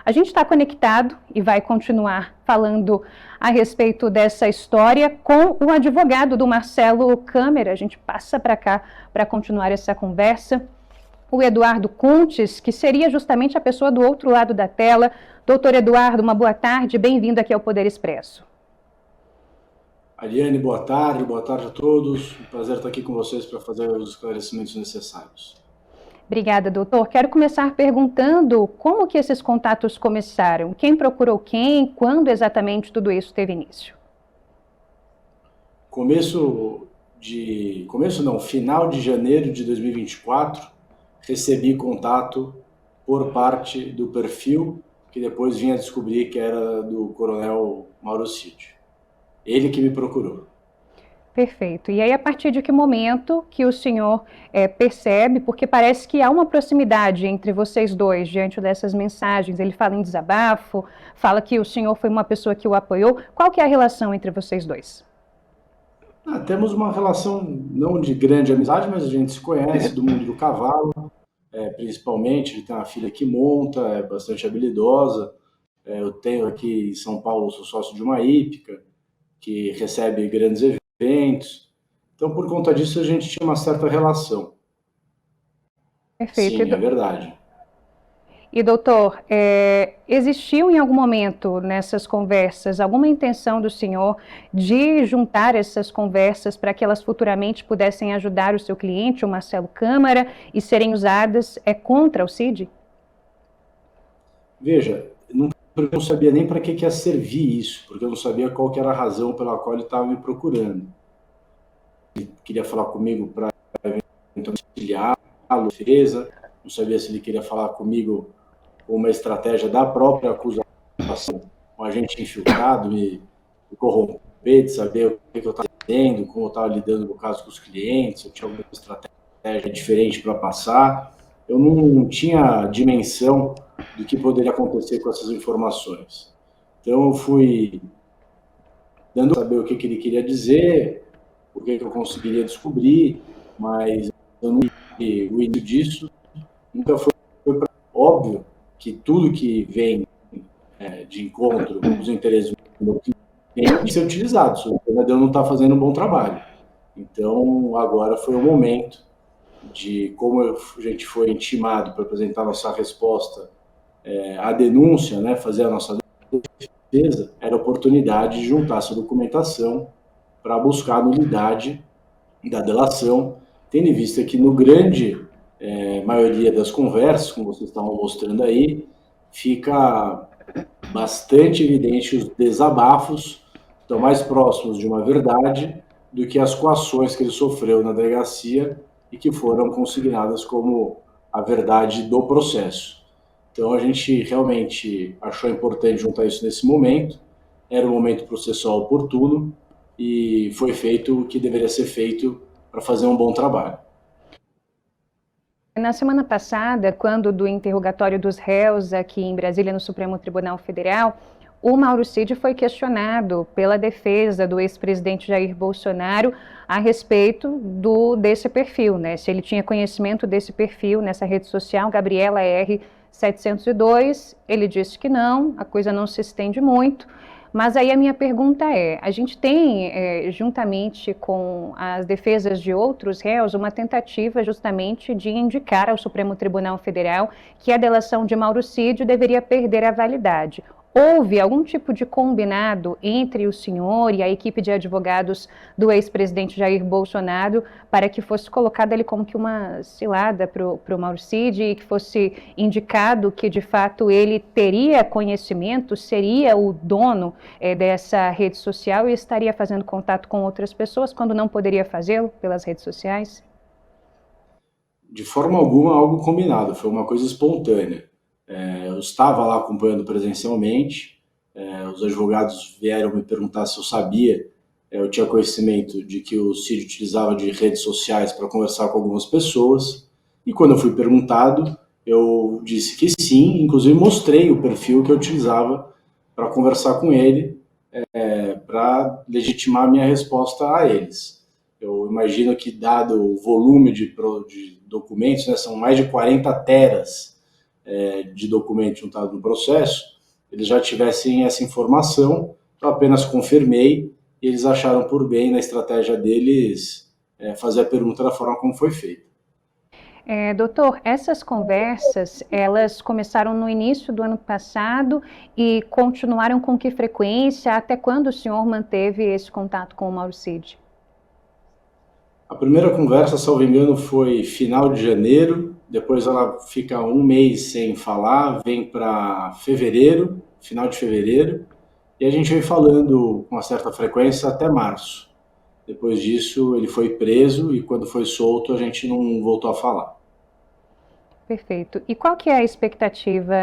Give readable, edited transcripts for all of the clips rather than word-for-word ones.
A gente está conectado e vai continuar falando a respeito dessa história com o advogado do Marcelo Câmara. A gente passa para cá para continuar essa conversa. O Eduardo Kuntes, que seria justamente a pessoa do outro lado da tela. Doutor Eduardo, uma boa tarde, bem-vindo aqui ao Poder Expresso. Ariane, boa tarde a todos. Um prazer estar aqui com vocês para fazer os esclarecimentos necessários. Obrigada, doutor. Quero começar perguntando como que esses contatos começaram? Quem procurou quem? Quando exatamente tudo isso teve início? Final de janeiro de 2024, recebi contato por parte do perfil, que depois vim a descobrir que era do Coronel Mauro Cid. Ele que me procurou. Perfeito. E aí, a partir de que momento que o senhor percebe, porque parece que há uma proximidade entre vocês dois diante dessas mensagens, ele fala em desabafo, fala que o senhor foi uma pessoa que o apoiou, qual que é a relação entre vocês dois? Temos uma relação não de grande amizade, mas a gente se conhece do mundo do cavalo, principalmente. Ele tem uma filha que monta, é bastante habilidosa. Eu tenho aqui em São Paulo, sou sócio de uma hípica, que recebe grandes eventos. Então, por conta disso, a gente tinha uma certa relação. Perfeito. Sim, é verdade. E, doutor, existiu em algum momento nessas conversas alguma intenção do senhor de juntar essas conversas para que elas futuramente pudessem ajudar o seu cliente, o Marcelo Câmara, e serem usadas contra o Cid? Veja, eu não sabia nem para que ia servir isso, porque eu não sabia qual que era a razão pela qual ele estava me procurando. Ele queria falar comigo para auxiliá-lo, defesa, não sabia se ele queria falar comigo com uma estratégia da própria acusação, um agente infiltrado, me corromper, de saber o que eu estava fazendo, como eu estava lidando no caso com os clientes, eu tinha alguma estratégia diferente para passar. Eu não tinha dimensão do que poderia acontecer com essas informações. Então eu fui dando a saber o que ele queria dizer, o que eu conseguiria descobrir, mas eu não vi o início disso. Nunca foi óbvio que tudo que vem de encontro com os interesses do meu cliente tem que ser utilizado, se o vendedor não está fazendo um bom trabalho. Então, agora foi o momento de, como a gente foi intimado para apresentar nossa resposta à denúncia, né, fazer a nossa defesa, era a oportunidade de juntar essa documentação para buscar a nulidade da delação, tendo em vista que no grande maioria das conversas, como vocês estavam mostrando aí, fica bastante evidente os desabafos estão mais próximos de uma verdade do que as coações que ele sofreu na delegacia e que foram consignadas como a verdade do processo. Então a gente realmente achou importante juntar isso nesse momento, era um momento processual oportuno e foi feito o que deveria ser feito para fazer um bom trabalho. Na semana passada, quando do interrogatório dos réus aqui em Brasília, no Supremo Tribunal Federal, o Mauro Cid foi questionado pela defesa do ex-presidente Jair Bolsonaro a respeito desse perfil, né? Se ele tinha conhecimento desse perfil nessa rede social, Gabriela R702, ele disse que não, a coisa não se estende muito. Mas aí a minha pergunta a gente tem, juntamente com as defesas de outros réus, uma tentativa justamente de indicar ao Supremo Tribunal Federal que a delação de Mauro Cid deveria perder a validade. Houve algum tipo de combinado entre o senhor e a equipe de advogados do ex-presidente Jair Bolsonaro para que fosse colocada ali como que uma cilada para o Mauro Cid e que fosse indicado que, de fato, ele teria conhecimento, seria o dono dessa rede social e estaria fazendo contato com outras pessoas quando não poderia fazê-lo pelas redes sociais? De forma alguma, algo combinado, foi uma coisa espontânea. Eu estava lá acompanhando presencialmente, os advogados vieram me perguntar se eu sabia, eu tinha conhecimento de que o Cid utilizava de redes sociais para conversar com algumas pessoas, e quando eu fui perguntado, eu disse que sim, inclusive mostrei o perfil que eu utilizava para conversar com ele, para legitimar a minha resposta a eles. Eu imagino que, dado o volume de documentos, né, são mais de 40 teras de documento juntado no processo, eles já tivessem essa informação. Eu apenas confirmei e eles acharam por bem, na estratégia deles, fazer a pergunta da forma como foi feita. Doutor, essas conversas, elas começaram no início do ano passado e continuaram com que frequência? Até quando o senhor manteve esse contato com o Mauro Cid? A primeira conversa, salvo engano, foi final de janeiro, depois ela fica um mês sem falar, vem para fevereiro, final de fevereiro, e a gente vem falando com uma certa frequência até março. Depois disso, ele foi preso e quando foi solto, a gente não voltou a falar. Perfeito. E qual que é a expectativa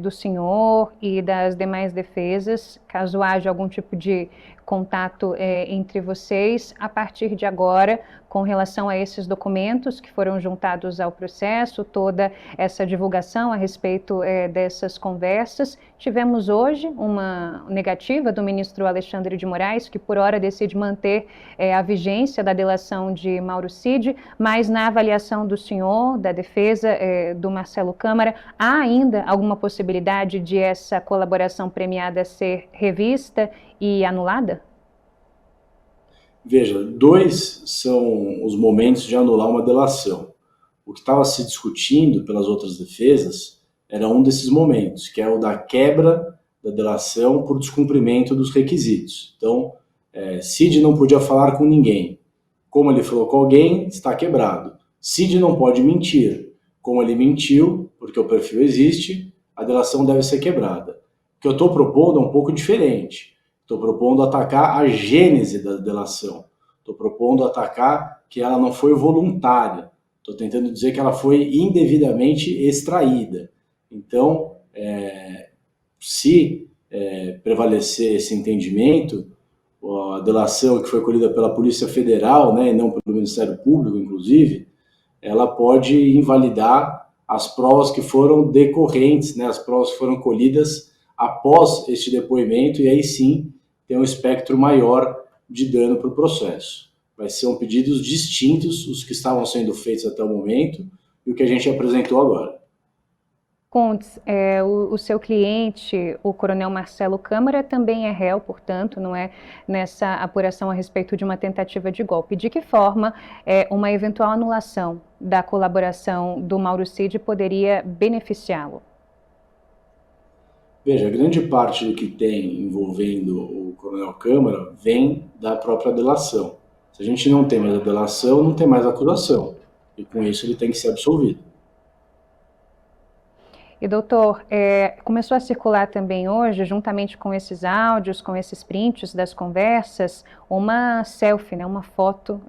do senhor e das demais defesas, caso haja algum tipo de contato entre vocês, a partir de agora, com relação a esses documentos que foram juntados ao processo, toda essa divulgação a respeito dessas conversas? Tivemos hoje uma negativa do ministro Alexandre de Moraes, que por hora decide manter a vigência da delação de Mauro Cid, mas na avaliação do senhor, da defesa, do Marcelo Câmara, há ainda alguma possibilidade de essa colaboração premiada ser revista e anulada? Veja, dois são os momentos de anular uma delação. O que estava se discutindo pelas outras defesas era um desses momentos, que é o da quebra da delação por descumprimento dos requisitos. Então, Cid não podia falar com ninguém. Como ele falou com alguém, está quebrado. Cid não pode mentir. Como ele mentiu, porque o perfil existe, a delação deve ser quebrada. O que eu estou propondo é um pouco diferente. Estou propondo atacar a gênese da delação. Estou propondo atacar que ela não foi voluntária. Estou tentando dizer que ela foi indevidamente extraída. Então, se prevalecer esse entendimento, a delação que foi colhida pela Polícia Federal, né, e não pelo Ministério Público, inclusive, ela pode invalidar as provas que foram decorrentes, né, as provas que foram colhidas após este depoimento, e aí sim tem um espectro maior de dano para o processo. Vai ser pedidos distintos os que estavam sendo feitos até o momento e o que a gente apresentou agora. Contes, o seu cliente, o coronel Marcelo Câmara, também é réu, portanto, não é nessa apuração a respeito de uma tentativa de golpe. De que forma uma eventual anulação da colaboração do Mauro Cid poderia beneficiá-lo? Veja, grande parte do que tem envolvendo o coronel Câmara vem da própria delação. Se a gente não tem mais a delação, não tem mais a acusação. E com isso ele tem que ser absolvido. E doutor, começou a circular também hoje, juntamente com esses áudios, com esses prints das conversas, uma selfie, né, uma foto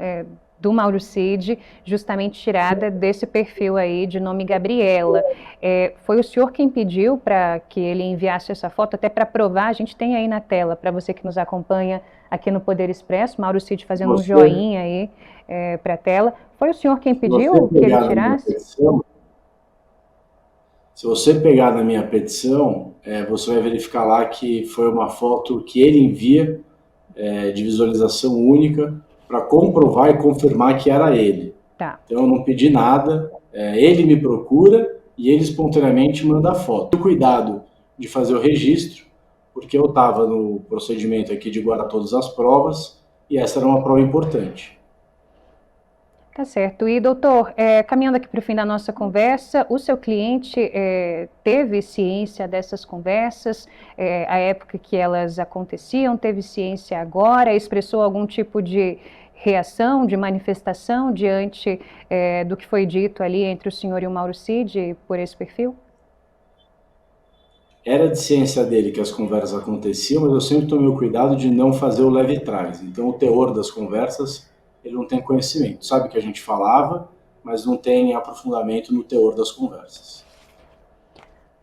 do Mauro Cid, justamente tirada desse perfil aí de nome Gabriela. Foi o senhor quem pediu para que ele enviasse essa foto, até para provar, a gente tem aí na tela, para você que nos acompanha aqui no Poder Expresso, Mauro Cid fazendo um joinha aí para a tela. Foi o senhor quem pediu que ele tirasse? Se você pegar na minha petição, você vai verificar lá que foi uma foto que ele envia de visualização única para comprovar e confirmar que era ele. Tá. Então eu não pedi nada, ele me procura e ele espontaneamente manda a foto. O cuidado de fazer o registro, porque eu estava no procedimento aqui de guardar todas as provas e essa era uma prova importante. Tá certo. E, doutor, caminhando aqui para o fim da nossa conversa, o seu cliente teve ciência dessas conversas, a época que elas aconteciam, teve ciência agora, expressou algum tipo de reação, de manifestação diante do que foi dito ali entre o senhor e o Mauro Cid por esse perfil? Era de ciência dele que as conversas aconteciam, mas eu sempre tomei o cuidado de não fazer o leve trás. Então, o teor das conversas ele não tem conhecimento. Sabe que a gente falava, mas não tem aprofundamento no teor das conversas.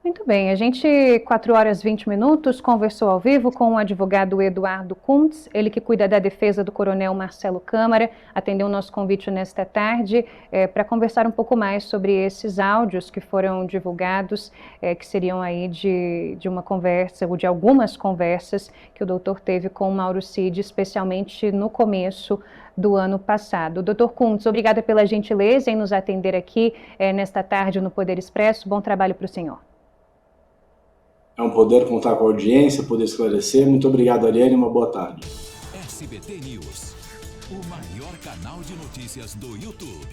Muito bem, a gente, 4h20, conversou ao vivo com o advogado Eduardo Kuntz, ele que cuida da defesa do coronel Marcelo Câmara, atendeu o nosso convite nesta tarde para conversar um pouco mais sobre esses áudios que foram divulgados, que seriam aí de uma conversa, ou de algumas conversas que o doutor teve com o Mauro Cid, especialmente no começo do ano passado. Doutor Kuntz, obrigada pela gentileza em nos atender aqui nesta tarde no Poder Expresso, bom trabalho para o senhor. É um poder contar com a audiência, poder esclarecer. Muito obrigado, Ariane, uma boa tarde. SBT News, o maior canal de notícias do YouTube.